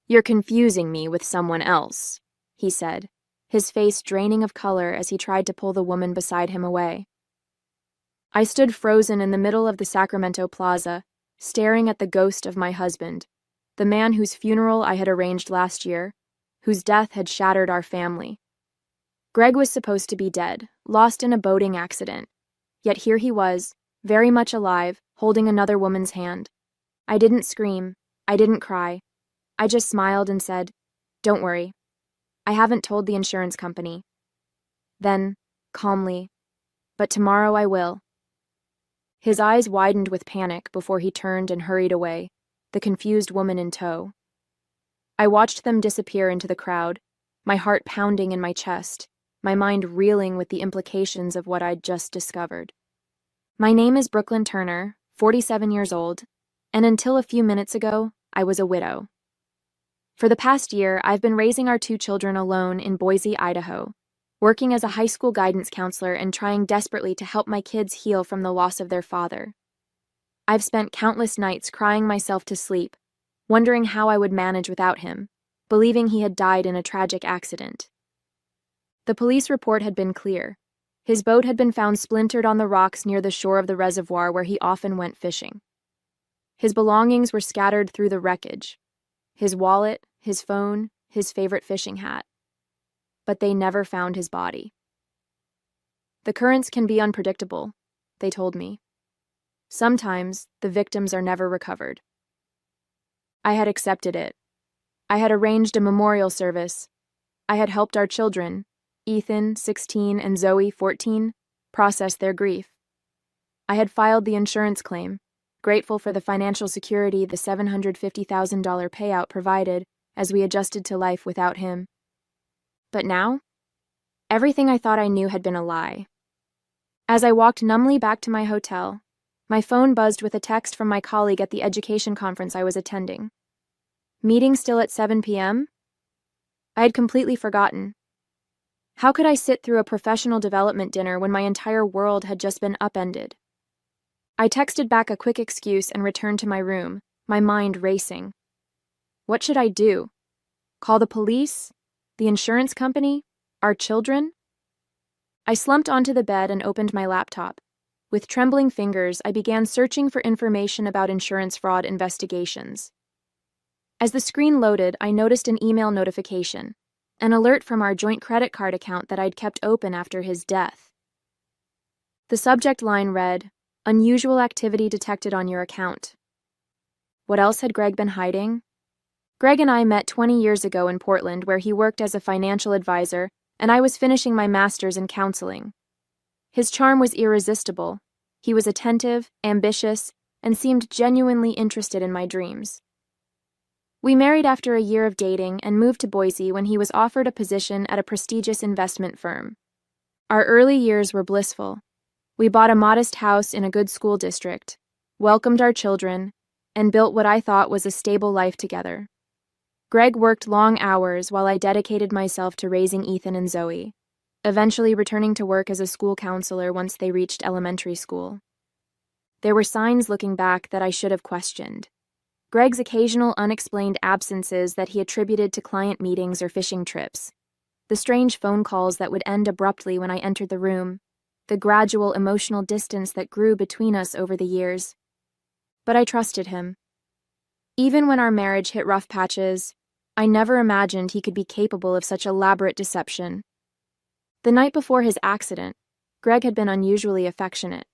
"You're confusing me with someone else," he said, his face draining of color as he tried to pull the woman beside him away. I stood frozen in the middle of the Sacramento Plaza, staring at the ghost of my husband, the man whose funeral I had arranged last year, whose death had shattered our family. Greg was supposed to be dead, lost in a boating accident, yet here he was, very much alive, holding another woman's hand. I didn't scream. I didn't cry. I just smiled and said, "Don't worry. I haven't told the insurance company." Then, calmly, "But tomorrow I will." His eyes widened with panic before he turned and hurried away, the confused woman in tow. I watched them disappear into the crowd, my heart pounding in my chest, my mind reeling with the implications of what I'd just discovered. My name is Brooklyn Turner, 47 years old, and until a few minutes ago, I was a widow. For the past year, I've been raising our 2 children alone in Boise, Idaho, working as a high school guidance counselor and trying desperately to help my kids heal from the loss of their father. I've spent countless nights crying myself to sleep, wondering how I would manage without him, believing he had died in a tragic accident. The police report had been clear. His boat had been found splintered on the rocks near the shore of the reservoir where he often went fishing. His belongings were scattered through the wreckage. His wallet, his phone, his favorite fishing hat. But they never found his body. The currents can be unpredictable, they told me. Sometimes the victims are never recovered. I had accepted it. I had arranged a memorial service. I had helped our children, Ethan, 16, and Zoe, 14, process their grief. I had filed the insurance claim, grateful for the financial security the $750,000 payout provided as we adjusted to life without him. But now, everything I thought I knew had been a lie. As I walked numbly back to my hotel, my phone buzzed with a text from my colleague at the education conference I was attending. Meeting still at 7 p.m.? I had completely forgotten. How could I sit through a professional development dinner when my entire world had just been upended? I texted back a quick excuse and returned to my room, my mind racing. What should I do? Call the police? The insurance company? Our children? I slumped onto the bed and opened my laptop. With trembling fingers, I began searching for information about insurance fraud investigations. As the screen loaded, I noticed an email notification, an alert from our joint credit card account that I'd kept open after his death. The subject line read, "Unusual activity detected on your account." What else had Greg been hiding? Greg and I met 20 years ago in Portland, where he worked as a financial advisor, and I was finishing my master's in counseling. His charm was irresistible. He was attentive, ambitious, and seemed genuinely interested in my dreams. We married after a year of dating and moved to Boise when he was offered a position at a prestigious investment firm. Our early years were blissful. We bought a modest house in a good school district, welcomed our children, and built what I thought was a stable life together. Greg worked long hours while I dedicated myself to raising Ethan and Zoe, eventually returning to work as a school counselor once they reached elementary school. There were signs looking back that I should have questioned. Greg's occasional unexplained absences that he attributed to client meetings or fishing trips, the strange phone calls that would end abruptly when I entered the room, the gradual emotional distance that grew between us over the years. But I trusted him. Even when our marriage hit rough patches, I never imagined he could be capable of such elaborate deception. The night before his accident, Greg had been unusually affectionate.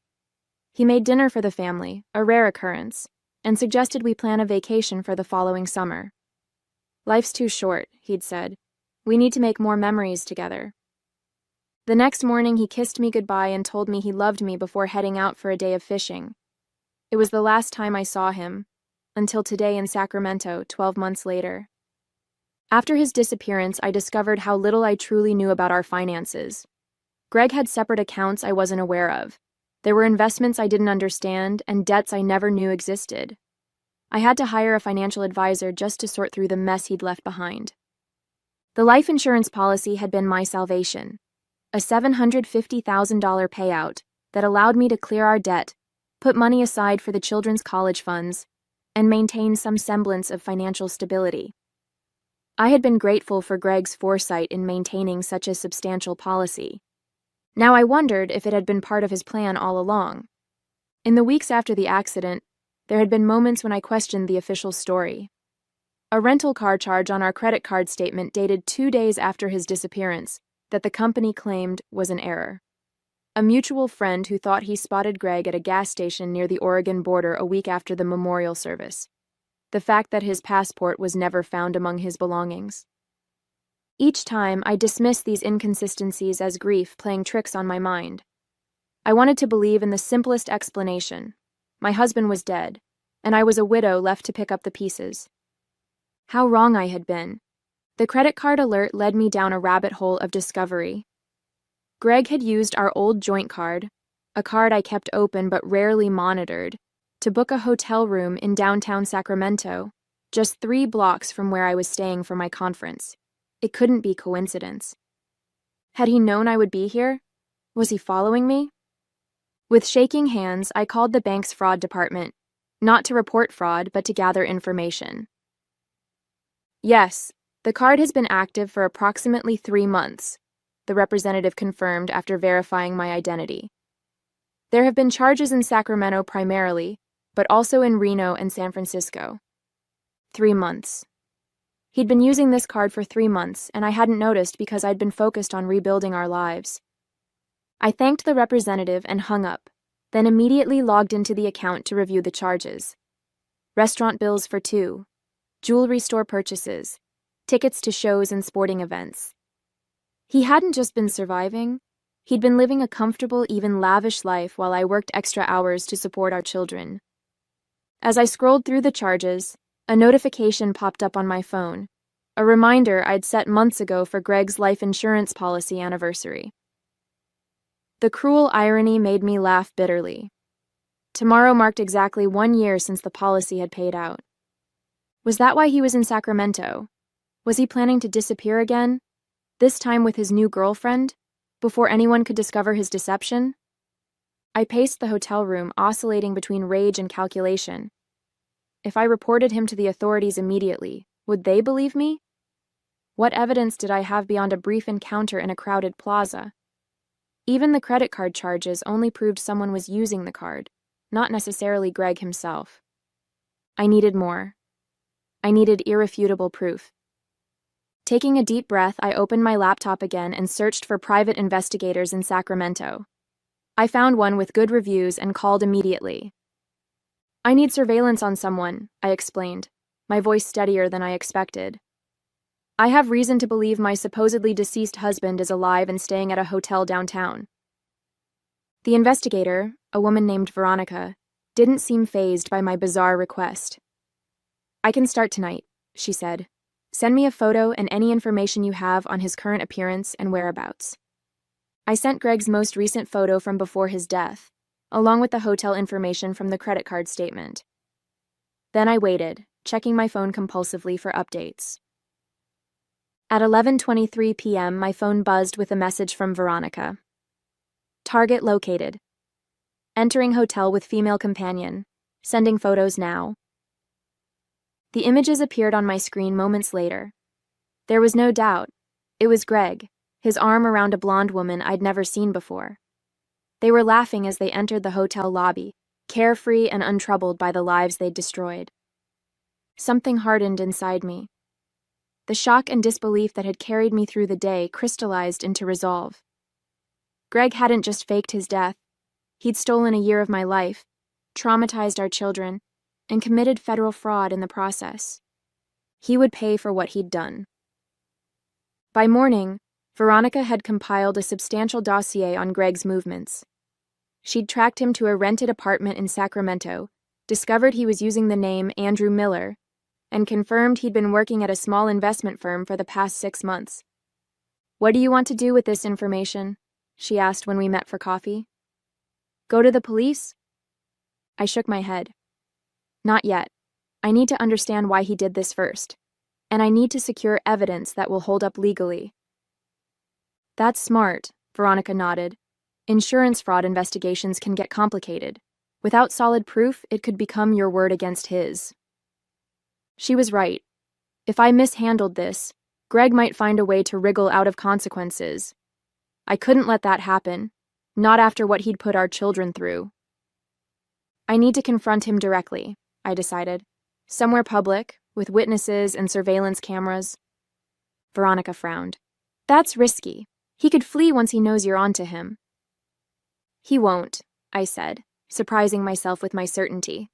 He made dinner for the family, a rare occurrence, and suggested we plan a vacation for the following summer. "Life's too short," he'd said. "We need to make more memories together." The next morning, he kissed me goodbye and told me he loved me before heading out for a day of fishing. It was the last time I saw him, until today in Sacramento, 12 months later. After his disappearance, I discovered how little I truly knew about our finances. Greg had separate accounts I wasn't aware of. There were investments I didn't understand and debts I never knew existed. I had to hire a financial advisor just to sort through the mess he'd left behind. The life insurance policy had been my salvation, a $750,000 payout that allowed me to clear our debt, put money aside for the children's college funds, and maintain some semblance of financial stability. I had been grateful for Greg's foresight in maintaining such a substantial policy. Now I wondered if it had been part of his plan all along. In the weeks after the accident, there had been moments when I questioned the official story. A rental car charge on our credit card statement dated 2 days after his disappearance that the company claimed was an error. A mutual friend who thought he spotted Greg at a gas station near the Oregon border a week after the memorial service. The fact that his passport was never found among his belongings. Each time, I dismissed these inconsistencies as grief playing tricks on my mind. I wanted to believe in the simplest explanation. My husband was dead, and I was a widow left to pick up the pieces. How wrong I had been. The credit card alert led me down a rabbit hole of discovery. Greg had used our old joint card, a card I kept open but rarely monitored, to book a hotel room in downtown Sacramento, just 3 blocks from where I was staying for my conference. It couldn't be coincidence. Had he known I would be here? Was he following me? With shaking hands, I called the bank's fraud department, not to report fraud, but to gather information. Yes, the card has been active for approximately 3 months, the representative confirmed after verifying my identity. There have been charges in Sacramento primarily, but also in Reno and San Francisco. 3 months. He'd been using this card for 3 months, and I hadn't noticed because I'd been focused on rebuilding our lives. I thanked the representative and hung up, then immediately logged into the account to review the charges. Restaurant bills for 2, jewelry store purchases, tickets to shows and sporting events. He hadn't just been surviving, he'd been living a comfortable, even lavish life while I worked extra hours to support our children. As I scrolled through the charges, a notification popped up on my phone, a reminder I'd set months ago for Greg's life insurance policy anniversary. The cruel irony made me laugh bitterly. Tomorrow marked exactly 1 year since the policy had paid out. Was that why he was in Sacramento? Was he planning to disappear again, this time with his new girlfriend, before anyone could discover his deception? I paced the hotel room, oscillating between rage and calculation. If I reported him to the authorities immediately, would they believe me? What evidence did I have beyond a brief encounter in a crowded plaza? Even the credit card charges only proved someone was using the card, not necessarily Greg himself. I needed more. I needed irrefutable proof. Taking a deep breath, I opened my laptop again and searched for private investigators in Sacramento. I found one with good reviews and called immediately. I need surveillance on someone, I explained, my voice steadier than I expected. I have reason to believe my supposedly deceased husband is alive and staying at a hotel downtown. The investigator, a woman named Veronica, didn't seem fazed by my bizarre request. I can start tonight, she said. Send me a photo and any information you have on his current appearance and whereabouts. I sent Greg's most recent photo from before his death, along with the hotel information from the credit card statement. Then I waited, checking my phone compulsively for updates. At 11:23 p.m., my phone buzzed with a message from Veronica. Target located. Entering hotel with female companion. Sending photos now. The images appeared on my screen moments later. There was no doubt. It was Greg, his arm around a blonde woman I'd never seen before. They were laughing as they entered the hotel lobby, carefree and untroubled by the lives they'd destroyed. Something hardened inside me. The shock and disbelief that had carried me through the day crystallized into resolve. Greg hadn't just faked his death. He'd stolen a year of my life, traumatized our children, and committed federal fraud in the process. He would pay for what he'd done. By morning, Veronica had compiled a substantial dossier on Greg's movements. She'd tracked him to a rented apartment in Sacramento, discovered he was using the name Andrew Miller, and confirmed he'd been working at a small investment firm for the past 6 months. "What do you want to do with this information?" she asked when we met for coffee. "Go to the police?" I shook my head. Not yet. I need to understand why he did this first, and I need to secure evidence that will hold up legally. That's smart, Veronica nodded. Insurance fraud investigations can get complicated. Without solid proof, it could become your word against his. She was right. If I mishandled this, Greg might find a way to wriggle out of consequences. I couldn't let that happen, not after what he'd put our children through. I need to confront him directly, I decided. Somewhere public, with witnesses and surveillance cameras. Veronica frowned. That's risky. He could flee once he knows you're onto him. He won't, I said, surprising myself with my certainty.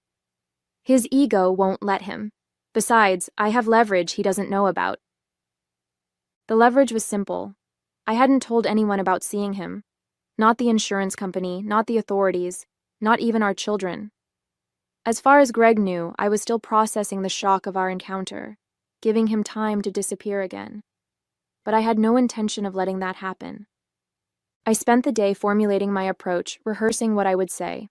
His ego won't let him. Besides, I have leverage he doesn't know about. The leverage was simple. I hadn't told anyone about seeing him. Not the insurance company, not the authorities, not even our children. As far as Greg knew, I was still processing the shock of our encounter, giving him time to disappear again. But I had no intention of letting that happen. I spent the day formulating my approach, rehearsing what I would say.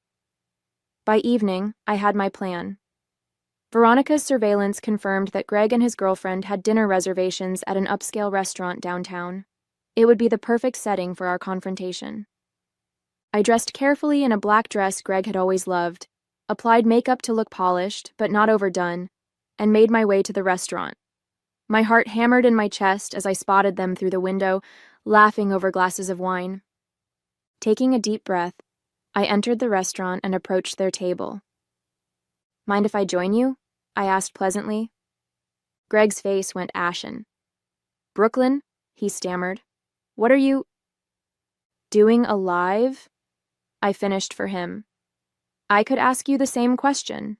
By evening, I had my plan. Veronica's surveillance confirmed that Greg and his girlfriend had dinner reservations at an upscale restaurant downtown. It would be the perfect setting for our confrontation. I dressed carefully in a black dress Greg had always loved, applied makeup to look polished, but not overdone, and made my way to the restaurant. My heart hammered in my chest as I spotted them through the window, laughing over glasses of wine. Taking a deep breath, I entered the restaurant and approached their table. Mind if I join you? I asked pleasantly. Greg's face went ashen. Brooklyn, he stammered. What are you doing alive? I finished for him. I could ask you the same question.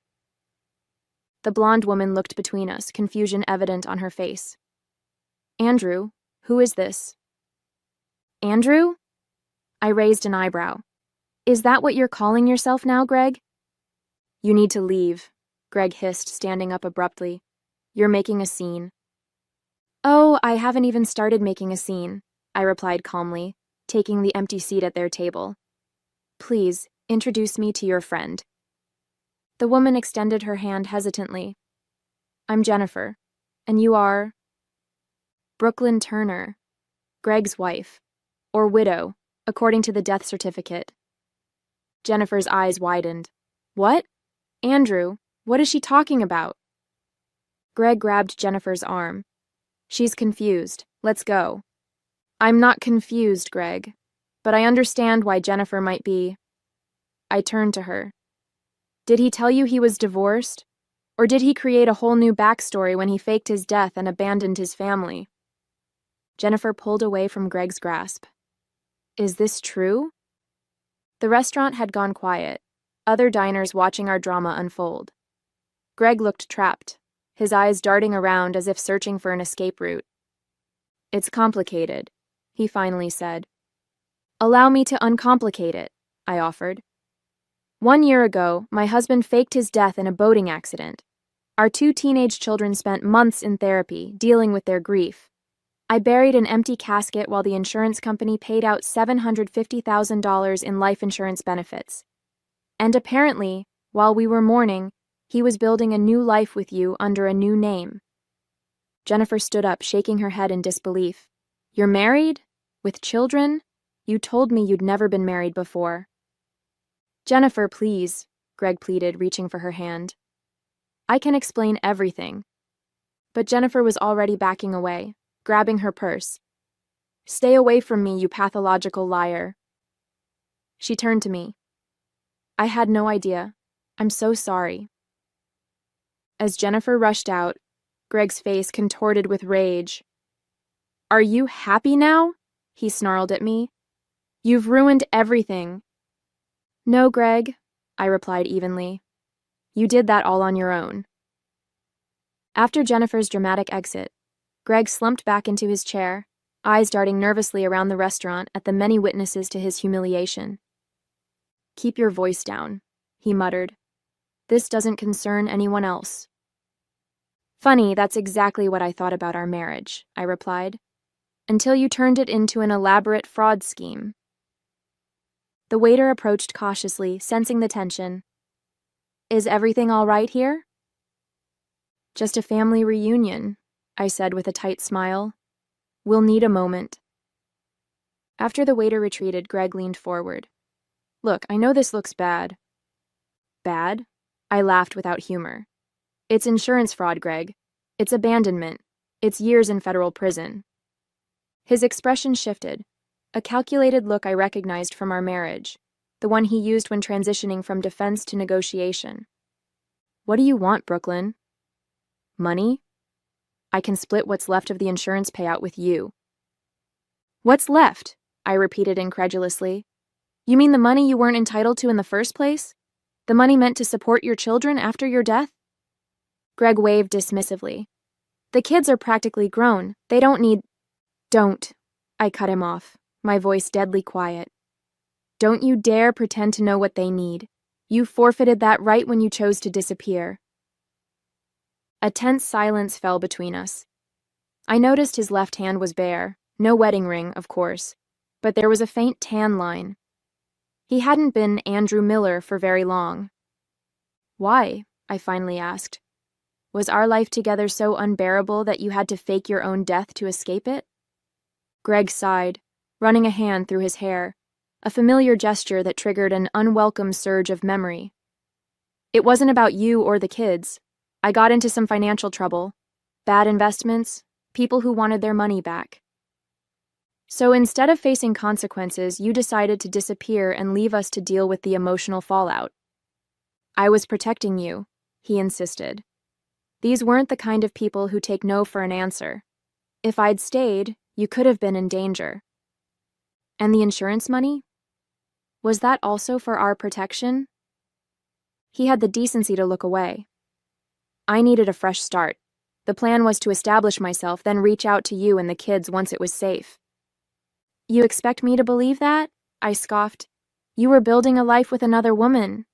The blonde woman looked between us, confusion evident on her face. Andrew, who is this? Andrew? I raised an eyebrow. Is that what you're calling yourself now, Greg? You need to leave, Greg hissed, standing up abruptly. You're making a scene. Oh, I haven't even started making a scene, I replied calmly, taking the empty seat at their table. Please, introduce me to your friend. The woman extended her hand hesitantly. I'm Jennifer, and you are? Brooklyn Turner, Greg's wife, or widow, according to the death certificate. Jennifer's eyes widened. What? Andrew, what is she talking about? Greg grabbed Jennifer's arm. She's confused. Let's go. I'm not confused, Greg, but I understand why Jennifer might be. I turned to her. Did he tell you he was divorced? Or did he create a whole new backstory when he faked his death and abandoned his family? Jennifer pulled away from Greg's grasp. Is this true? The restaurant had gone quiet, other diners watching our drama unfold. Greg looked trapped, his eyes darting around as if searching for an escape route. It's complicated, he finally said. Allow me to uncomplicate it, I offered. 1 year ago, my husband faked his death in a boating accident. Our 2 teenage children spent months in therapy, dealing with their grief. I buried an empty casket while the insurance company paid out $750,000 in life insurance benefits. And apparently, while we were mourning, he was building a new life with you under a new name. Jennifer stood up, shaking her head in disbelief. You're married? With children? You told me you'd never been married before. Jennifer, please, Greg pleaded, reaching for her hand. I can explain everything. But Jennifer was already backing away, grabbing her purse. Stay away from me, you pathological liar. She turned to me. I had no idea. I'm so sorry. As Jennifer rushed out, Greg's face contorted with rage. Are you happy now? He snarled at me. You've ruined everything. No, Greg, I replied evenly. You did that all on your own. After Jennifer's dramatic exit, Greg slumped back into his chair, eyes darting nervously around the restaurant at the many witnesses to his humiliation. Keep your voice down, he muttered. This doesn't concern anyone else. Funny, that's exactly what I thought about our marriage, I replied, until you turned it into an elaborate fraud scheme. The waiter approached cautiously, sensing the tension. Is everything all right here? Just a family reunion, I said with a tight smile. We'll need a moment. After the waiter retreated, Greg leaned forward. Look, I know this looks bad. Bad? I laughed without humor. It's insurance fraud, Greg. It's abandonment. It's years in federal prison. His expression shifted, a calculated look I recognized from our marriage, the one he used when transitioning from defense to negotiation. What do you want, Brooklyn? Money? I can split what's left of the insurance payout with you. What's left? I repeated incredulously. You mean the money you weren't entitled to in the first place? The money meant to support your children after your death? Greg waved dismissively. The kids are practically grown. They don't need— Don't. I cut him off, my voice deadly quiet. Don't you dare pretend to know what they need. You forfeited that right when you chose to disappear. A tense silence fell between us. I noticed his left hand was bare, no wedding ring, of course, but there was a faint tan line. He hadn't been Andrew Miller for very long. Why? I finally asked. Was our life together so unbearable that you had to fake your own death to escape it? Greg sighed, running a hand through his hair, a familiar gesture that triggered an unwelcome surge of memory. It wasn't about you or the kids. I got into some financial trouble, bad investments, people who wanted their money back. So instead of facing consequences, you decided to disappear and leave us to deal with the emotional fallout. I was protecting you, he insisted. These weren't the kind of people who take no for an answer. If I'd stayed, you could have been in danger. And the insurance money? Was that also for our protection? He had the decency to look away. I needed a fresh start. The plan was to establish myself, then reach out to you and the kids once it was safe. You expect me to believe that? I scoffed. You were building a life with another woman.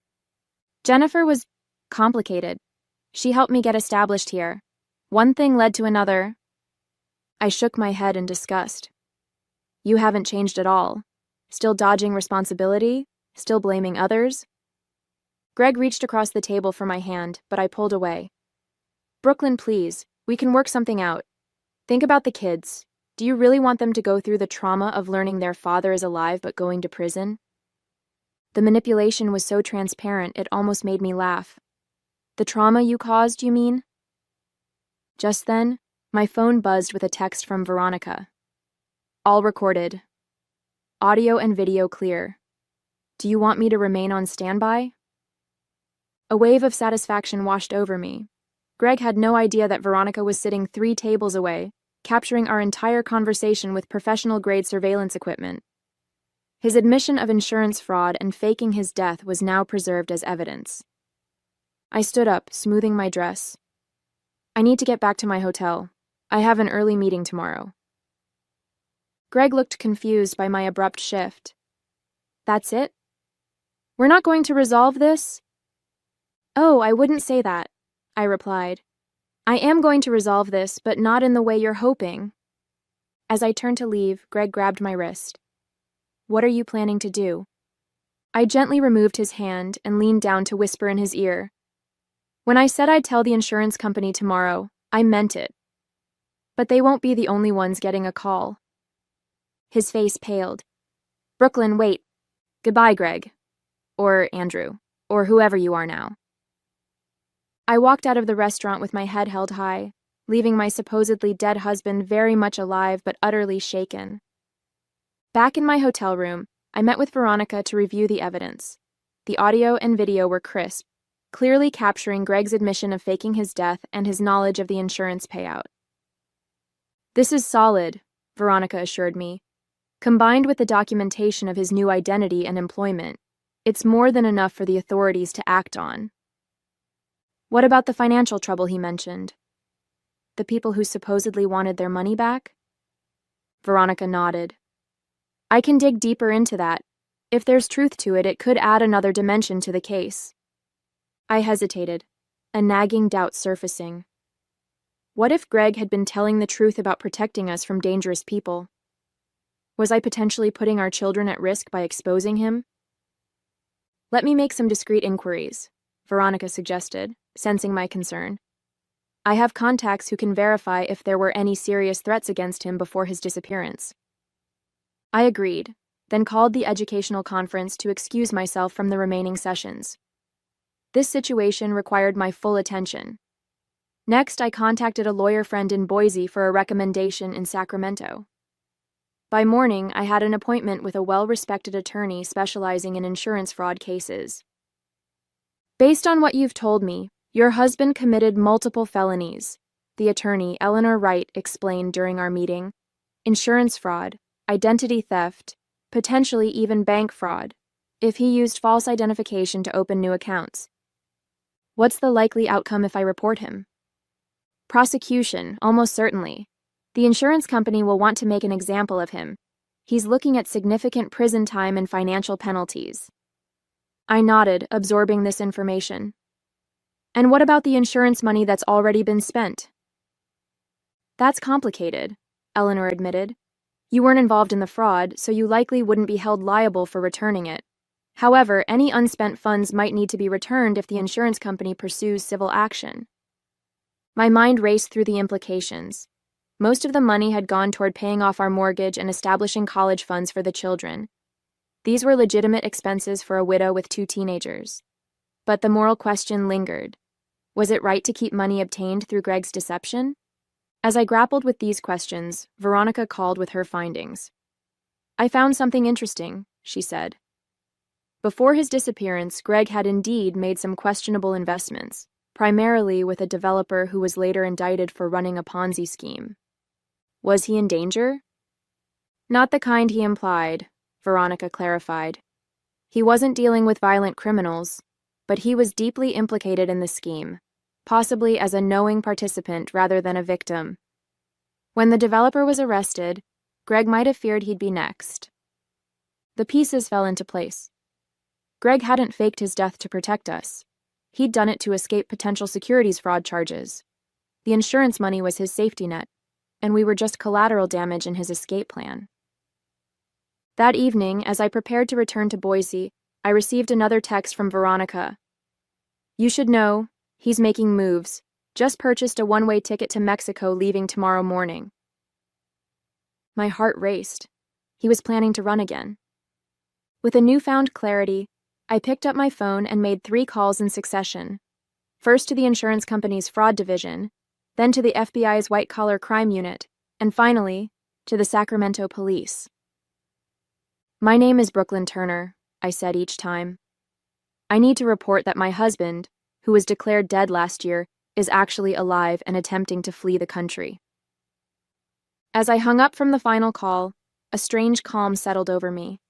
Jennifer was complicated. She helped me get established here. One thing led to another. I shook my head in disgust. You haven't changed at all. Still dodging responsibility? Still blaming others? Greg reached across the table for my hand, but I pulled away. Brooklyn, please. We can work something out. Think about the kids. Do you really want them to go through the trauma of learning their father is alive but going to prison? The manipulation was so transparent it almost made me laugh. The trauma you caused, you mean? Just then, my phone buzzed with a text from Veronica. All recorded. Audio and video clear. Do you want me to remain on standby? A wave of satisfaction washed over me. Greg had no idea that Veronica was sitting 3 tables away, capturing our entire conversation with professional-grade surveillance equipment. His admission of insurance fraud and faking his death was now preserved as evidence. I stood up, smoothing my dress. I need to get back to my hotel. I have an early meeting tomorrow. Greg looked confused by my abrupt shift. That's it? We're not going to resolve this? Oh, I wouldn't say that, I replied. I am going to resolve this, but not in the way you're hoping. As I turned to leave, Greg grabbed my wrist. What are you planning to do? I gently removed his hand and leaned down to whisper in his ear. When I said I'd tell the insurance company tomorrow, I meant it. But they won't be the only ones getting a call. His face paled. Brooklyn, wait. Goodbye, Greg. Or Andrew. Or whoever you are now. I walked out of the restaurant with my head held high, leaving my supposedly dead husband very much alive but utterly shaken. Back in my hotel room, I met with Veronica to review the evidence. The audio and video were crisp, clearly capturing Greg's admission of faking his death and his knowledge of the insurance payout. This is solid, Veronica assured me. Combined with the documentation of his new identity and employment, it's more than enough for the authorities to act on. What about the financial trouble he mentioned? The people who supposedly wanted their money back? Veronica nodded. I can dig deeper into that. If there's truth to it, it could add another dimension to the case. I hesitated, a nagging doubt surfacing. What if Greg had been telling the truth about protecting us from dangerous people? Was I potentially putting our children at risk by exposing him? Let me make some discreet inquiries, Veronica suggested, sensing my concern. I have contacts who can verify if there were any serious threats against him before his disappearance. I agreed, then called the educational conference to excuse myself from the remaining sessions. This situation required my full attention. Next, I contacted a lawyer friend in Boise for a recommendation in Sacramento. By morning, I had an appointment with a well-respected attorney specializing in insurance fraud cases. Based on what you've told me, your husband committed multiple felonies, the attorney, Eleanor Wright, explained during our meeting. Insurance fraud, identity theft, potentially even bank fraud, if he used false identification to open new accounts. What's the likely outcome if I report him? Prosecution, almost certainly. The insurance company will want to make an example of him. He's looking at significant prison time and financial penalties. I nodded, absorbing this information. And what about the insurance money that's already been spent? That's complicated, Eleanor admitted. You weren't involved in the fraud, so you likely wouldn't be held liable for returning it. However, any unspent funds might need to be returned if the insurance company pursues civil action. My mind raced through the implications. Most of the money had gone toward paying off our mortgage and establishing college funds for the children. These were legitimate expenses for a widow with 2 teenagers. But the moral question lingered. Was it right to keep money obtained through Greg's deception? As I grappled with these questions, Veronica called with her findings. I found something interesting, she said. Before his disappearance, Greg had indeed made some questionable investments, primarily with a developer who was later indicted for running a Ponzi scheme. Was he in danger? Not the kind he implied, Veronica clarified. He wasn't dealing with violent criminals, but he was deeply implicated in the scheme, possibly as a knowing participant rather than a victim. When the developer was arrested, Greg might have feared he'd be next. The pieces fell into place. Greg hadn't faked his death to protect us. He'd done it to escape potential securities fraud charges. The insurance money was his safety net, and we were just collateral damage in his escape plan. That evening, as I prepared to return to Boise, I received another text from Veronica. You should know, he's making moves. Just purchased a one-way ticket to Mexico leaving tomorrow morning. My heart raced. He was planning to run again. With a newfound clarity, I picked up my phone and made 3 calls in succession. First to the insurance company's fraud division, then to the FBI's white-collar crime unit, and finally, to the Sacramento police. My name is Brooklyn Turner, I said each time. I need to report that my husband, who was declared dead last year, is actually alive and attempting to flee the country. As I hung up from the final call, a strange calm settled over me.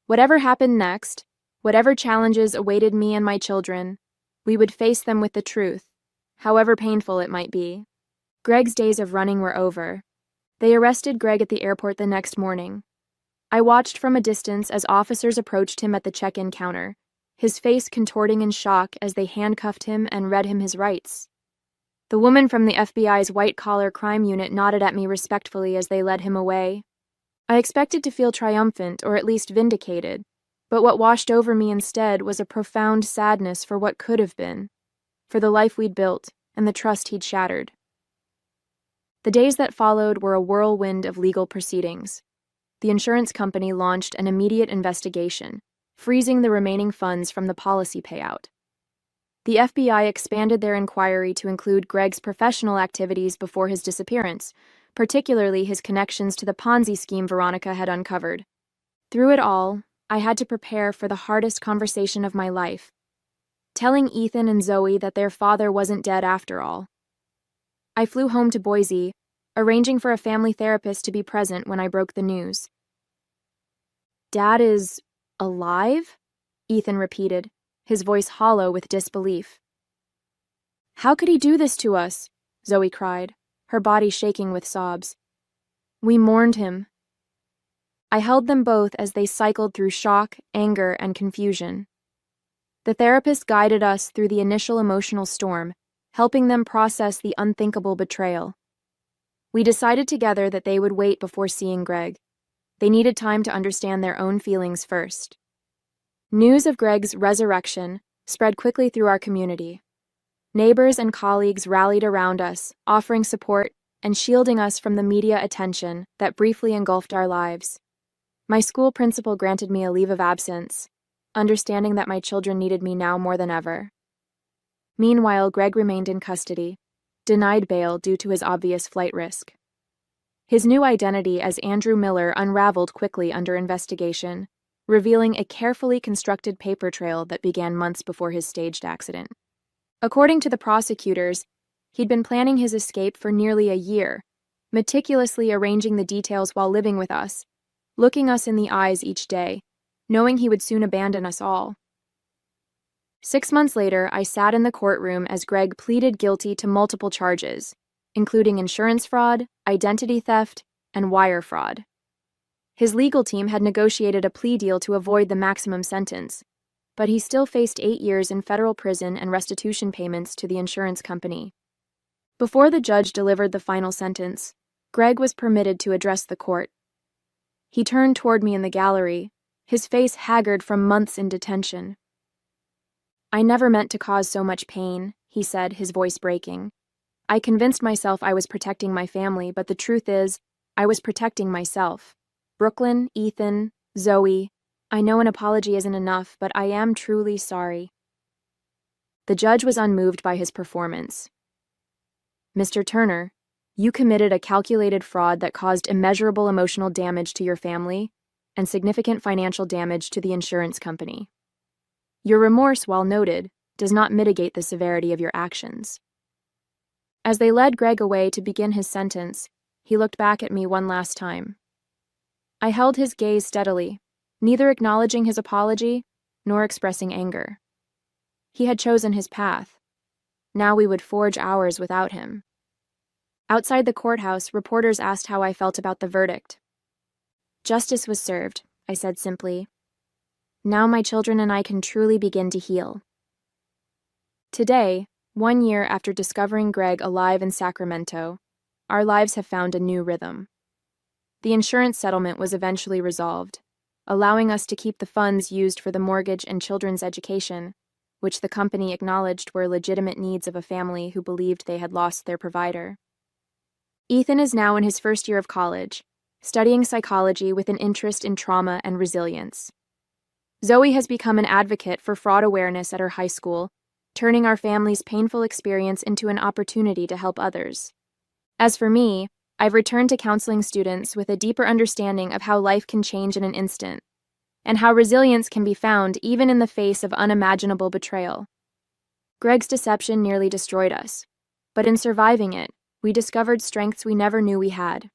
Whatever happened next, whatever challenges awaited me and my children, we would face them with the truth, however painful it might be. Greg's days of running were over. They arrested Greg at the airport the next morning. I watched from a distance as officers approached him at the check-in counter, his face contorting in shock as they handcuffed him and read him his rights. The woman from the FBI's white-collar crime unit nodded at me respectfully as they led him away. I expected to feel triumphant or at least vindicated, but what washed over me instead was a profound sadness for what could have been, for the life we'd built and the trust he'd shattered. The days that followed were a whirlwind of legal proceedings. The insurance company launched an immediate investigation, freezing the remaining funds from the policy payout. The FBI expanded their inquiry to include Greg's professional activities before his disappearance, particularly his connections to the Ponzi scheme Veronica had uncovered. Through it all, I had to prepare for the hardest conversation of my life, telling Ethan and Zoe that their father wasn't dead after all. I flew home to Boise, arranging for a family therapist to be present when I broke the news. Dad is alive? Ethan repeated, his voice hollow with disbelief. How could he do this to us? Zoe cried, her body shaking with sobs. We mourned him. I held them both as they cycled through shock, anger, and confusion. The therapist guided us through the initial emotional storm, helping them process the unthinkable betrayal. We decided together that they would wait before seeing Greg. They needed time to understand their own feelings first. News of Greg's resurrection spread quickly through our community. Neighbors and colleagues rallied around us, offering support and shielding us from the media attention that briefly engulfed our lives. My school principal granted me a leave of absence, understanding that my children needed me now more than ever. Meanwhile, Greg remained in custody, denied bail due to his obvious flight risk. His new identity as Andrew Miller unraveled quickly under investigation, revealing a carefully constructed paper trail that began months before his staged accident. According to the prosecutors, he'd been planning his escape for nearly a year, meticulously arranging the details while living with us, looking us in the eyes each day, knowing he would soon abandon us all. 6 months later, I sat in the courtroom as Greg pleaded guilty to multiple charges, including insurance fraud, identity theft, and wire fraud. His legal team had negotiated a plea deal to avoid the maximum sentence, but he still faced 8 years in federal prison and restitution payments to the insurance company. Before the judge delivered the final sentence, Greg was permitted to address the court. He turned toward me in the gallery, his face haggard from months in detention. "I never meant to cause so much pain," he said, his voice breaking. "I convinced myself I was protecting my family, but the truth is, I was protecting myself. Brooklyn, Ethan, Zoe, I know an apology isn't enough, but I am truly sorry." The judge was unmoved by his performance. "Mr. Turner, you committed a calculated fraud that caused immeasurable emotional damage to your family and significant financial damage to the insurance company. Your remorse, while noted, does not mitigate the severity of your actions." As they led Greg away to begin his sentence, he looked back at me one last time. I held his gaze steadily, neither acknowledging his apology nor expressing anger. He had chosen his path. Now we would forge ours without him. Outside the courthouse, reporters asked how I felt about the verdict. "Justice was served," I said simply. "Now my children and I can truly begin to heal." Today, 1 year after discovering Greg alive in Sacramento, our lives have found a new rhythm. The insurance settlement was eventually resolved, allowing us to keep the funds used for the mortgage and children's education, which the company acknowledged were legitimate needs of a family who believed they had lost their provider. Ethan is now in his first year of college, studying psychology with an interest in trauma and resilience. Zoe has become an advocate for fraud awareness at her high school, turning our family's painful experience into an opportunity to help others. As for me, I've returned to counseling students with a deeper understanding of how life can change in an instant, and how resilience can be found even in the face of unimaginable betrayal. Greg's deception nearly destroyed us, but in surviving it, we discovered strengths we never knew we had.